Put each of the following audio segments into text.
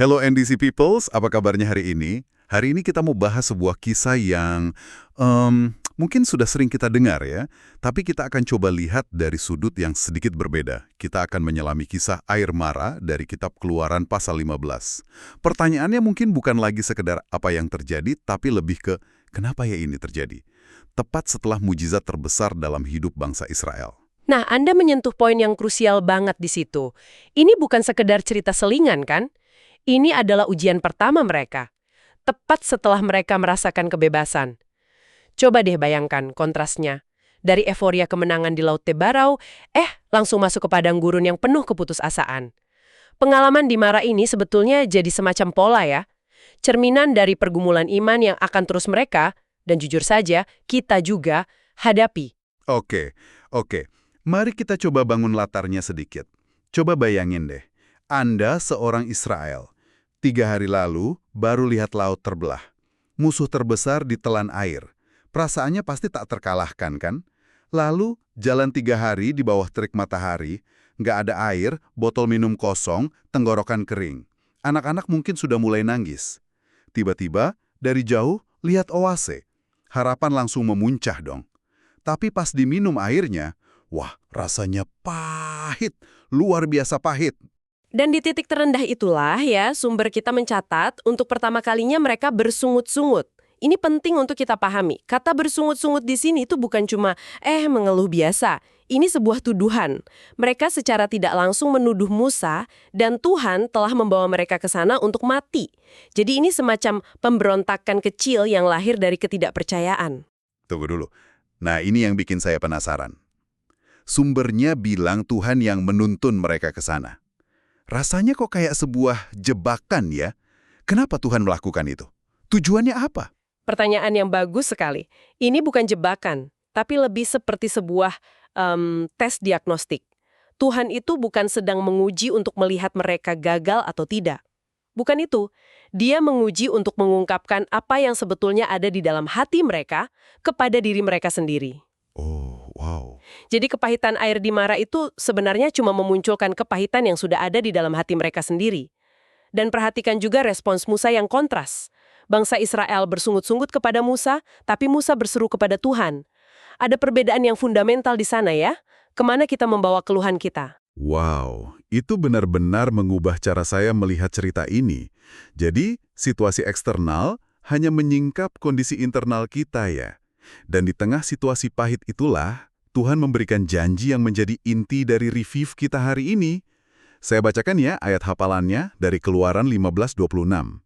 Hello NDC Peoples, apa kabarnya hari ini? Hari ini kita mau bahas sebuah kisah yang mungkin sudah sering kita dengar ya, tapi kita akan coba lihat dari sudut yang sedikit berbeda. Kita akan menyelami kisah air mara dari kitab Keluaran pasal 15. Pertanyaannya mungkin bukan lagi sekedar apa yang terjadi, tapi lebih ke kenapa ya ini terjadi? Tepat setelah mujizat terbesar dalam hidup bangsa Israel. Nah, Anda menyentuh poin yang krusial banget di situ. Ini bukan sekedar cerita selingan, kan? Ini adalah ujian pertama mereka. Tepat setelah mereka merasakan kebebasan. Coba deh bayangkan kontrasnya. Dari euforia kemenangan di Laut Tebarau, langsung masuk ke padang gurun yang penuh keputusasaan. Pengalaman di Mara ini sebetulnya jadi semacam pola ya. Cerminan dari pergumulan iman yang akan terus mereka, dan jujur saja, kita juga, hadapi. Oke. Mari kita coba bangun latarnya sedikit. Coba bayangin deh, Anda seorang Israel. 3 hari lalu baru lihat laut terbelah. Musuh terbesar ditelan air. Perasaannya pasti tak terkalahkan kan? Lalu jalan 3 hari di bawah terik matahari, nggak ada air, botol minum kosong, tenggorokan kering. Anak-anak mungkin sudah mulai nangis. Tiba-tiba dari jauh lihat oase. Harapan langsung memuncah dong. Tapi pas diminum airnya, wah, rasanya pahit, luar biasa pahit. Dan di titik terendah itulah ya sumber kita mencatat untuk pertama kalinya mereka bersungut-sungut. Ini penting untuk kita pahami. Kata bersungut-sungut di sini itu bukan cuma mengeluh biasa. Ini sebuah tuduhan. Mereka secara tidak langsung menuduh Musa dan Tuhan telah membawa mereka ke sana untuk mati. Jadi ini semacam pemberontakan kecil yang lahir dari ketidakpercayaan. Tunggu dulu. Nah, ini yang bikin saya penasaran. Sumbernya bilang Tuhan yang menuntun mereka ke sana. Rasanya kok kayak sebuah jebakan ya? Kenapa Tuhan melakukan itu? Tujuannya apa? Pertanyaan yang bagus sekali. Ini bukan jebakan, tapi lebih seperti sebuah tes diagnostik. Tuhan itu bukan sedang menguji untuk melihat mereka gagal atau tidak. Bukan itu. Dia menguji untuk mengungkapkan apa yang sebetulnya ada di dalam hati mereka kepada diri mereka sendiri. Oh, wow. Jadi kepahitan air di Mara itu sebenarnya cuma memunculkan kepahitan yang sudah ada di dalam hati mereka sendiri. Dan perhatikan juga respons Musa yang kontras. Bangsa Israel bersungut-sungut kepada Musa, tapi Musa berseru kepada Tuhan. Ada perbedaan yang fundamental di sana ya. Kemana kita membawa keluhan kita? Wow, itu benar-benar mengubah cara saya melihat cerita ini. Jadi, situasi eksternal hanya menyingkap kondisi internal kita ya. Dan di tengah situasi pahit itulah, Tuhan memberikan janji yang menjadi inti dari review kita hari ini. Saya bacakan ya ayat hafalannya dari Keluaran 15:26.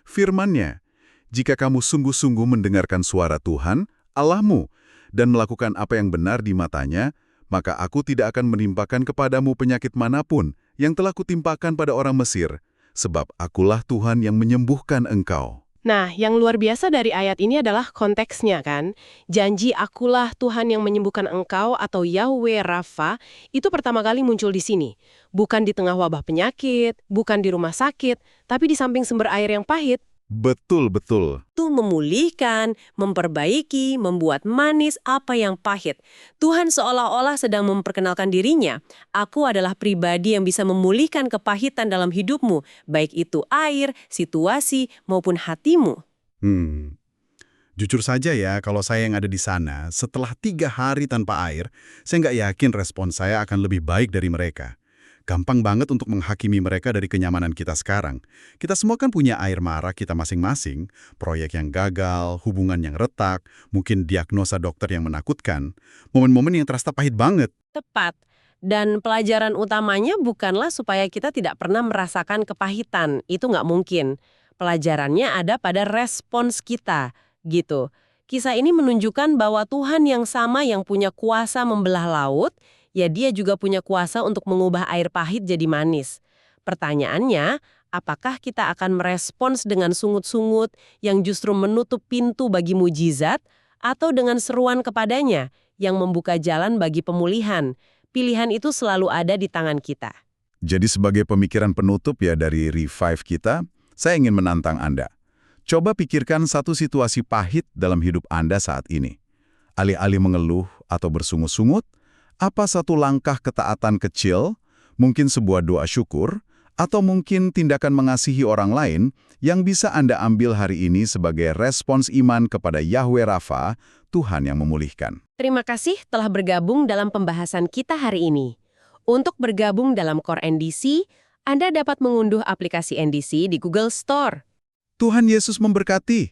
Firman-Nya, "Jika kamu sungguh-sungguh mendengarkan suara Tuhan, Allahmu, dan melakukan apa yang benar di matanya, maka aku tidak akan menimpakan kepadamu penyakit manapun yang telah kutimpakan pada orang Mesir, sebab akulah Tuhan yang menyembuhkan engkau." Nah, yang luar biasa dari ayat ini adalah konteksnya kan. Janji akulah Tuhan yang menyembuhkan engkau atau Yahweh Rafa itu pertama kali muncul di sini. Bukan di tengah wabah penyakit, bukan di rumah sakit, tapi di samping sumber air yang pahit. Betul. Itu memulihkan, memperbaiki, membuat manis apa yang pahit. Tuhan seolah-olah sedang memperkenalkan dirinya. Aku adalah pribadi yang bisa memulihkan kepahitan dalam hidupmu, baik itu air, situasi, maupun hatimu. Jujur saja ya, kalau saya yang ada di sana, setelah 3 hari tanpa air, saya nggak yakin respon saya akan lebih baik dari mereka. Gampang banget untuk menghakimi mereka dari kenyamanan kita sekarang. Kita semua kan punya air mara kita masing-masing, proyek yang gagal, hubungan yang retak, mungkin diagnosa dokter yang menakutkan, momen-momen yang terasa pahit banget. Tepat. Dan pelajaran utamanya bukanlah supaya kita tidak pernah merasakan kepahitan. Itu nggak mungkin. Pelajarannya ada pada respons kita, gitu. Kisah ini menunjukkan bahwa Tuhan yang sama yang punya kuasa membelah laut, ya dia juga punya kuasa untuk mengubah air pahit jadi manis. Pertanyaannya, apakah kita akan merespons dengan sungut-sungut yang justru menutup pintu bagi mujizat, atau dengan seruan kepadanya yang membuka jalan bagi pemulihan? Pilihan itu selalu ada di tangan kita. Jadi sebagai pemikiran penutup ya dari Revive kita, saya ingin menantang Anda. Coba pikirkan satu situasi pahit dalam hidup Anda saat ini. Alih-alih mengeluh atau bersungut-sungut, apa satu langkah ketaatan kecil, mungkin sebuah doa syukur, Atau mungkin tindakan mengasihi orang lain yang bisa Anda ambil hari ini sebagai respons iman kepada Yahweh Rafa, Tuhan yang memulihkan. Terima kasih telah bergabung dalam pembahasan kita hari ini. Untuk bergabung dalam Core NDC, Anda dapat mengunduh aplikasi NDC di Google Store. Tuhan Yesus memberkati.